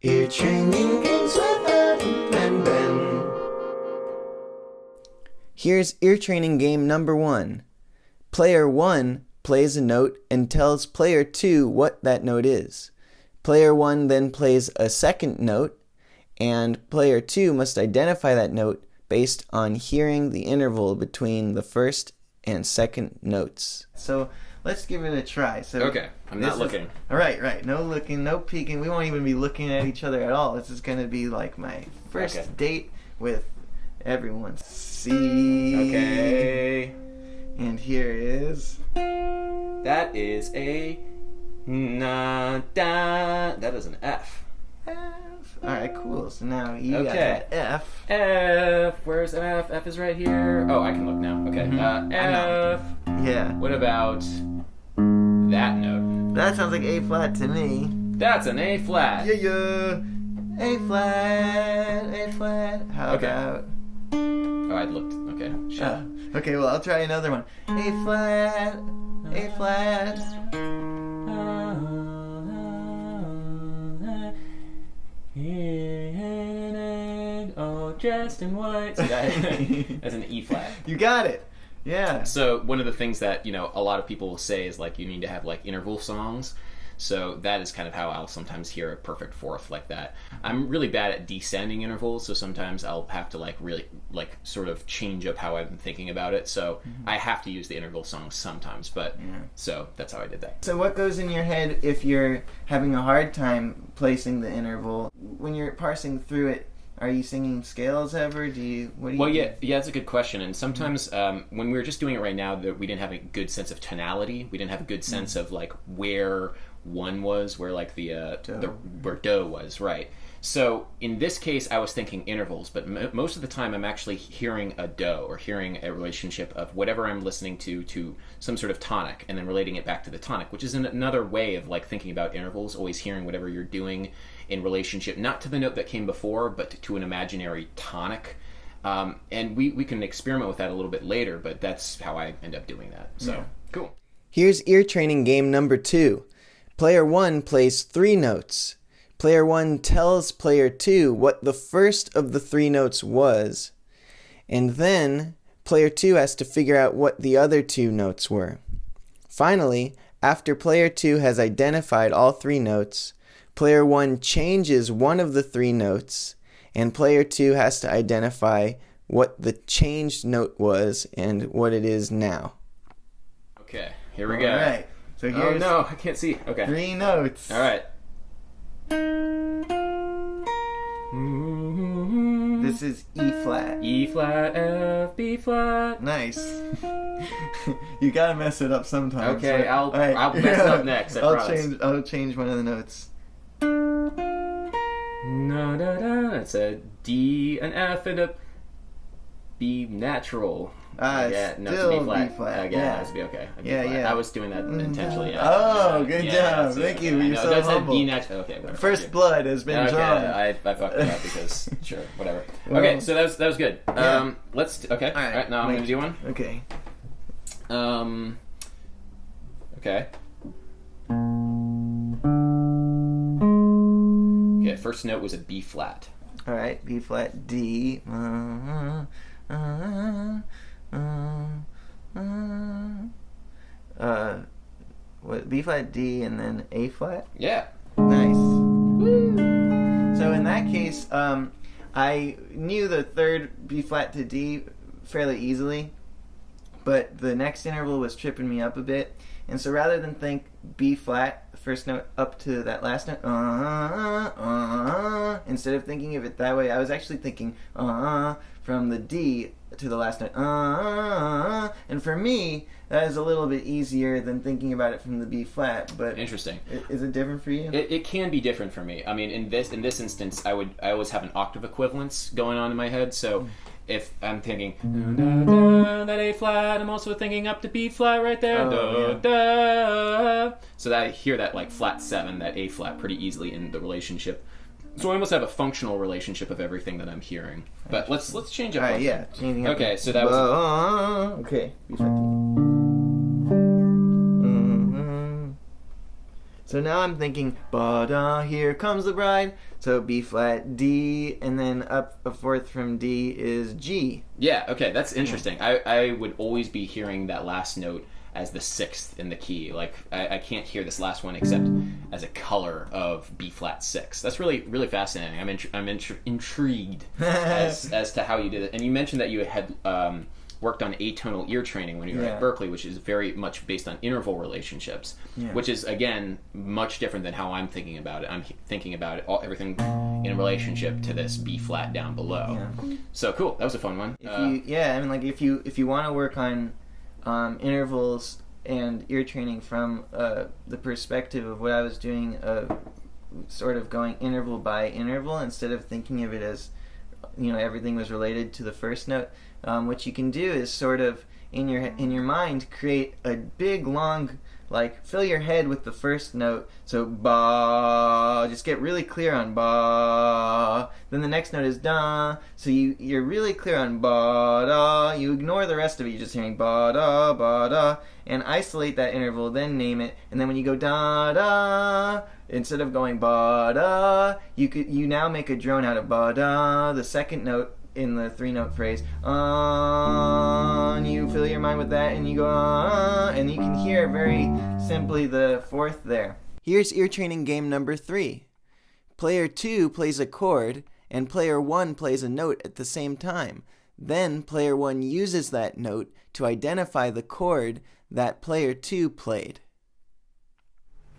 Ear training games with Levin and Ben. Here's ear training game number 1. Player 1 plays a note and tells player 2 what that note is. Player 1 then plays a second note, and player 2 must identify that note based on hearing the interval between the first and second notes. So let's give it a try. So Okay, I'm not looking. All right. No looking, no peeking. We won't even be looking at each other at all. This is going to be like my first date with everyone. C. Okay. And here is... That is a na da. That is an F. F. Alright, cool. So now you got Okay. that F. F. Where's F? F is right here. Oh, I can look now. Okay. F. Yeah. What about that note? That sounds like A flat to me. That's an A flat. Yeah. A flat. How Okay. about... Oh, I looked. Okay. Shit. Okay, well, I'll try another one. A flat. Oh, dressed in white. See, that's an E flat. You got it. Yeah. So one of the things that, a lot of people will say is like you need to have like interval songs. So that is kind of how I'll sometimes hear a perfect fourth like that. I'm really bad at descending intervals, so sometimes I'll have to really sort of change up how I'm thinking about it. So I have to use the interval songs sometimes, but so that's how I did that. So what goes in your head if you're having a hard time placing the interval? When you're parsing through it, are you singing scales ever? Yeah, that's a good question. And sometimes when we were just doing it right now, that we didn't have a good sense of tonality. We didn't have a good sense of like where one was, where like where do was, right? So in this case, I was thinking intervals, but most of the time I'm actually hearing a do or hearing a relationship of whatever I'm listening to some sort of tonic, and then relating it back to the tonic, which is another way of like thinking about intervals. Always hearing whatever you're doing in relationship, not to the note that came before, but to an imaginary tonic. And we can experiment with that a little bit later, but that's how I end up doing that. So cool. Here's ear training game number 2. Player 1 plays 3 notes. Player 1 tells player 2 what the first of the 3 notes was, and then player 2 has to figure out what the other 2 notes were. Finally, after player 2 has identified all 3 notes, player 1 changes one of the 3 notes, and player 2 has to identify what the changed note was and what it is now. Okay, here we go. All right. So here's Oh no, I can't see. Okay. 3 notes. All right. This is E flat. E flat, F, B flat. Nice. You gotta mess it up sometimes. Okay, but- I'll mess it up next. I promise. I'll change one of the notes. No, da, da. That's a D, an F, and a B natural. Still no, it's a B flat. B flat. Yeah, Yeah. it has to be okay. A B Yeah, flat. yeah. I was doing that intentionally. Oh, good job. that's Thank it. you. I You're know. so That's humble. a D natural. Okay, whatever. First blood has been Okay, drawn. I fucked it up because sure, whatever. Well, Okay, so that was good. Yeah. Let's okay. All right, Now I'm gonna do one. Okay. Okay. Okay, first note was a B flat. All right. B flat, D. What? B flat, D, and then A flat. Yeah. Nice. So in that case, I knew the third B flat to D fairly easily, but the next interval was tripping me up a bit. And so rather than think B flat, the first note up to that last note, instead of thinking of it that way, I was actually thinking from the D to the last note, and for me, that is a little bit easier than thinking about it from the B flat. But Interesting. Is it different for you? It can be different for me. I mean, in this instance, I always have an octave equivalence going on in my head. So if I'm thinking that A flat, I'm also thinking up to B flat right there. So that I hear that like flat 7, that A flat pretty easily in the relationship. So I almost have a functional relationship of everything that I'm hearing. But let's change up. All right, yeah, changing up. Okay, so that was okay. B flat D. So now I'm thinking, ba-da, here comes the bride. So B flat, D, and then up a fourth from D is G. Yeah, okay, that's interesting. I would always be hearing that last note as the sixth in the key. Like, I can't hear this last one except as a color of B flat 6. That's really, really fascinating. I'm intrigued as to how you did it. And you mentioned that you had worked on atonal ear training when you were at Berkeley, which is very much based on interval relationships, which is, again, much different than how I'm thinking about it. I'm thinking about it, everything in relationship to this B flat down below. Yeah. So cool, that was a fun one. If you want to work on intervals and ear training from the perspective of what I was doing, sort of going interval by interval instead of thinking of it as, everything was related to the first note. What you can do is sort of in your mind create a big long, like, fill your head with the first note. So ba, just get really clear on ba. Then the next note is da. So you're really clear on ba da. You ignore the rest of it. You're just hearing ba da, and isolate that interval. Then name it. And then when you go da da, instead of going ba da, you now make a drone out of ba da. The second note in the 3-note phrase, and you fill your mind with that, and you go, and you can hear very simply the fourth there. Here's ear training game number 3. Player 2 plays a chord, and player 1 plays a note at the same time. Then player 1 uses that note to identify the chord that player 2 played.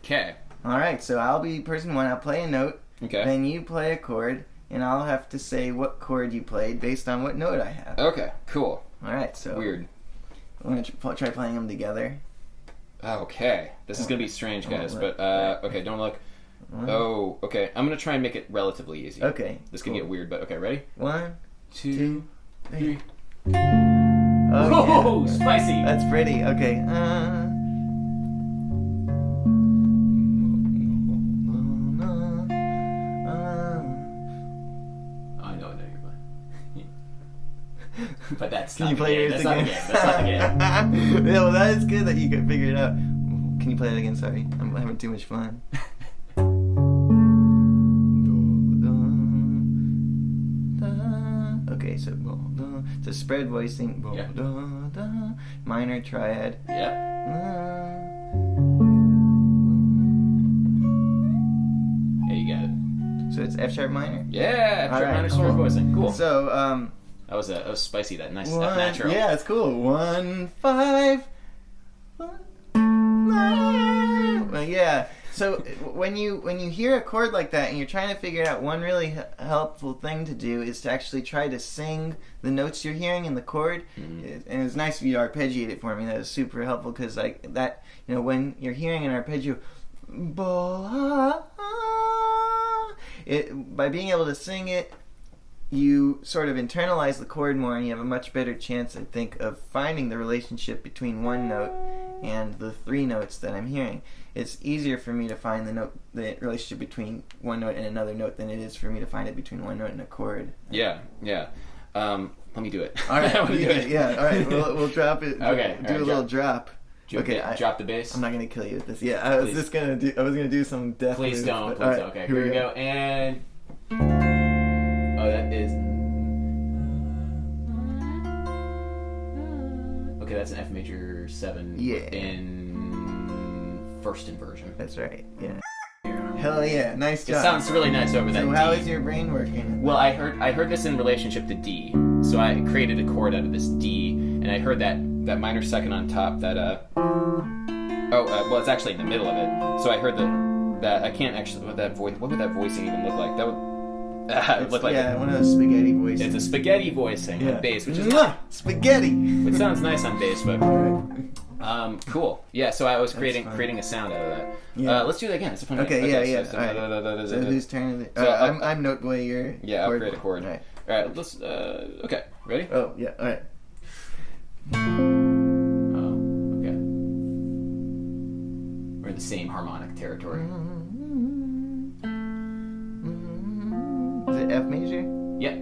Okay. Alright, so I'll be person 1, I'll play a note, Okay. then you play a chord, and I'll have to say what chord you played based on what note I have. Okay, cool. Alright, so... Weird. I'm going to try playing them together. Okay. This is going to be strange, guys, but, okay, don't look. Oh, okay. I'm going to try and make it relatively easy. Okay. This can get weird, but okay, ready? 1, 2, 3. Oh, yeah. Spicy! That's pretty. Okay. But that's Can not you play yours that's again? That's not the game. Yeah, well, that is good that you could figure it out. Can you play it again? Sorry, I'm having too much fun. Okay, so it's a spread voicing. Minor triad. Yeah. Yeah, you got it. So it's F sharp minor. Yeah, F sharp Alright, minor cool. spread voicing. Cool. So That was spicy. That nice F 1, natural. yeah, it's cool. 1, 5. 1, 9. Well, yeah. So when you hear a chord like that and you're trying to figure it out, one really helpful thing to do is to actually try to sing the notes you're hearing in the chord. And it's nice of you to arpeggiate it for me. That was super helpful because when you're hearing an arpeggio, by being able to sing it, you sort of internalize the chord more, and you have a much better chance, I think, of finding the relationship between one note and the 3 notes that I'm hearing. It's easier for me to find the relationship between one note and another note than it is for me to find it between one note and a chord. Yeah. Let me do it. All right, yeah. All right, we'll drop it. Okay, do a little drop. Okay, drop the bass. I'm not gonna kill you with this. Yeah, I was gonna do some death. Please moves, don't. but, Please don't. Okay, here we go. And that is. Okay, that's an F major 7 in first inversion. That's right. Yeah. Hell yeah! Nice job. It sounds really nice over that. So D. how is your brain working? Well, I heard this in relationship to D. So I created a chord out of this D, and I heard that minor second on top. Well, it's actually in the middle of it. So I heard that I can't actually. What would that voicing even look like? That would. Look like one of those spaghetti voices. It's a spaghetti voicing on bass, which is spaghetti. Which sounds nice on bass, but cool. Yeah, so I was creating a sound out of that. Yeah. Let's do that again. It's a fun. Okay, game. yeah. So, So whose turn is it? So, I'm note boy. You're I'll create a chord. All right. All right. Let's. Okay. Ready? Oh yeah. All right. Oh, okay. We're in the same harmonic territory. Is it F major? Yeah.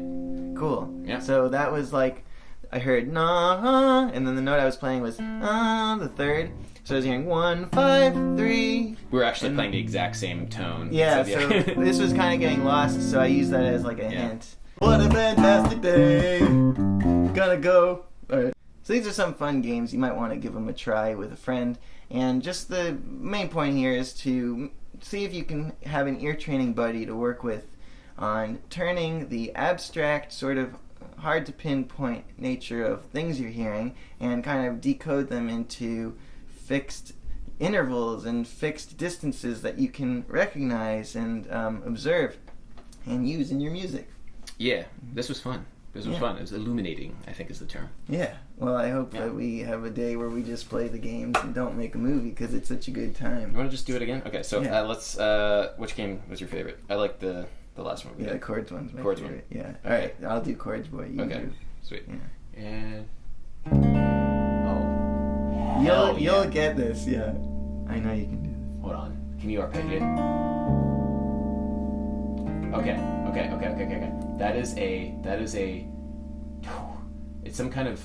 Cool. Yeah. So that was like, I heard na, and then the note I was playing was the third. So I was hearing 1, 5, 3. We were actually playing the exact same tone. Yeah, so this was kind of getting lost, so I used that as like a hint. What a fantastic day! Gonna go. Alright. So these are some fun games. You might want to give them a try with a friend. And just the main point here is to see if you can have an ear training buddy to work with on turning the abstract, sort of hard to pinpoint nature of things you're hearing and kind of decode them into fixed intervals and fixed distances that you can recognize and observe and use in your music. Yeah, this was fun. This was fun. It was illuminating, I think is the term. Yeah. Well, I hope that we have a day where we just play the games and don't make a movie because it's such a good time. You want to just do it again? Okay, so let's... which game was your favorite? I like the last one. Yeah, the chords one's my chords favorite. one. Yeah. All right, I'll do chords, boy. You okay, do. sweet. Yeah. And... You'll get this, yeah. I know you can do this. Hold on. Can you arpeggiate? Okay. That is a... It's some kind of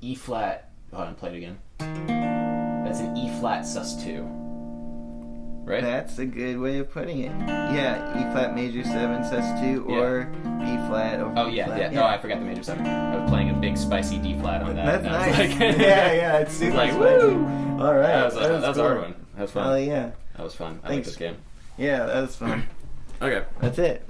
E flat... Hold on, play it again. That's an E flat sus2. Right? That's a good way of putting it. Yeah, E flat major 7 sus2 or B flat over Oh B yeah, flat. yeah. No, I forgot the major 7. I was playing a big spicy D flat on that. That's and I was nice. like, yeah, it's super like, spicy. woo! All right. That was a cool. hard one. That was fun. Oh yeah. That was fun. I like Thanks. this game. Yeah, that was fun. Okay. That's it.